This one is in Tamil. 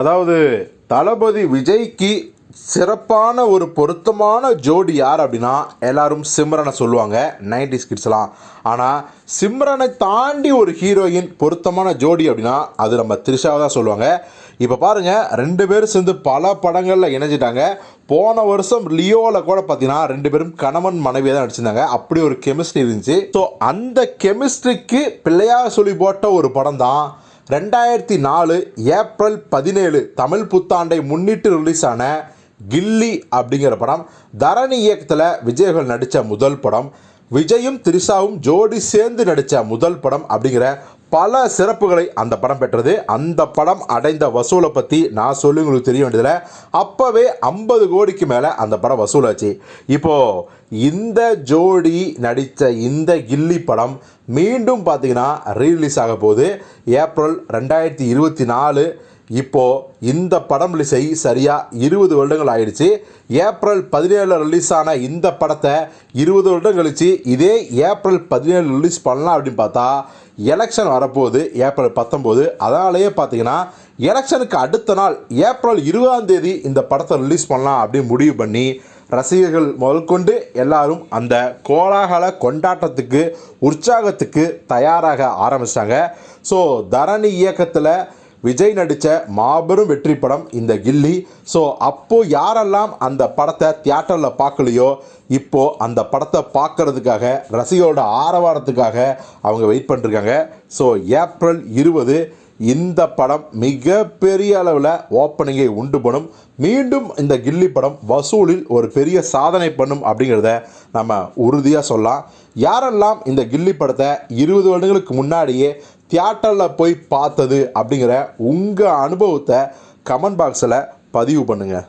அதாவது தளபதி விஜய்க்கு சிறப்பான ஒரு பொருத்தமான ஜோடி யார் அப்படின்னா எல்லாரும் சிம்ரனை சொல்லுவாங்க 90s கிட்ஸ்லாம். ஆனால் சிம்ரனை தாண்டி ஒரு ஹீரோயின் பொருத்தமான ஜோடி அப்படின்னா அது நம்ம த்ரிஷாவை தான் சொல்லுவாங்க. இப்போ பாருங்கள், 2 பேரும் சேர்ந்து பல படங்களில் இணைஞ்சிட்டாங்க. போன வருஷம் லியோவில் கூட பார்த்தீங்கன்னா 2 பேரும் கணவன் மனைவியாக தான் நடிச்சிருந்தாங்க. அப்படி ஒரு கெமிஸ்ட்ரி இருந்துச்சு. ஸோ அந்த கெமிஸ்ட்ரிக்கு பிள்ளையாக சொல்லி போட்ட ஒரு படம் தான் 2004 ஏப்ரல் 17 தமிழ் புத்தாண்டை முன்னிட்டு ரிலீஸ் ஆன கில்லி அப்படிங்கிற படம். தரணி இயக்கத்தில் விஜய்கள் நடித்த முதல் படம், விஜயும் த்ரிஷாவும் ஜோடி சேர்ந்து நடித்த முதல் படம் அப்படிங்கிற பல சிறப்புகளை அந்த படம் பெற்றது. அந்த படம் அடைந்த வசூலை பற்றி நான் சொல்லி உங்களுக்கு தெரிய வேண்டியதில்லை. அப்போவே 50 கோடிக்கு மேலே அந்த படம் வசூலாச்சு. இப்போது இந்த ஜோடி நடித்த இந்த கில்லி படம் மீண்டும் பார்த்தீங்கன்னா ரீரிலீஸ் ஆக போகுது ஏப்ரல் 2024. இப்போது இந்த படம் ரிலீஸ் ஆகி சரியாக 20 வருடங்கள் ஆயிடுச்சு. ஏப்ரல் 17 ரிலீஸ் ஆன இந்த படத்தை 20 வருடம் கழித்து இதே ஏப்ரல் 17 ரிலீஸ் பண்ணலாம் அப்படின்னு பார்த்தா எலெக்ஷன் வரப்போகுது ஏப்ரல் 19. அதனாலேயே பார்த்தீங்கன்னா எலெக்ஷனுக்கு அடுத்த நாள் ஏப்ரல் 20 இந்த படத்தை ரிலீஸ் பண்ணலாம் அப்படின்னு முடிவு பண்ணி ரசிகர்கள் முதற்கொண்டு எல்லாரும் அந்த கோலாகல கொண்டாட்டத்துக்கு உற்சாகத்துக்கு தயாராக ஆரம்பிச்சிட்டாங்க. ஸோ தரணி இயக்கத்தில் விஜய் நடித்த மாபெரும் வெற்றி படம் இந்த கில்லி. ஸோ அப்போது யாரெல்லாம் அந்த படத்தை தியேட்டரில் பார்க்கலையோ இப்போது அந்த படத்தை பார்க்கறதுக்காக ரசிகரோட ஆரவாரத்துக்காக அவங்க வெயிட் பண்ணிருக்காங்க. ஸோ ஏப்ரல் 20 இந்த படம் மிகப்பெரிய அளவில் ஓப்பனிங்கை உண்டு பண்ணும். மீண்டும் இந்த கில்லி படம் வசூலில் ஒரு பெரிய சாதனை பண்ணும் அப்படிங்கிறத நம்ம உறுதியாக சொல்லலாம். யாரெல்லாம் இந்த கில்லி படத்தை 20 வருடங்களுக்கு முன்னாடியே தியேட்டரில் போய் பார்த்தது அப்படிங்கிற உங்கள் அனுபவத்தை கமெண்ட் பாக்ஸில் பதிவு பண்ணுங்கள்.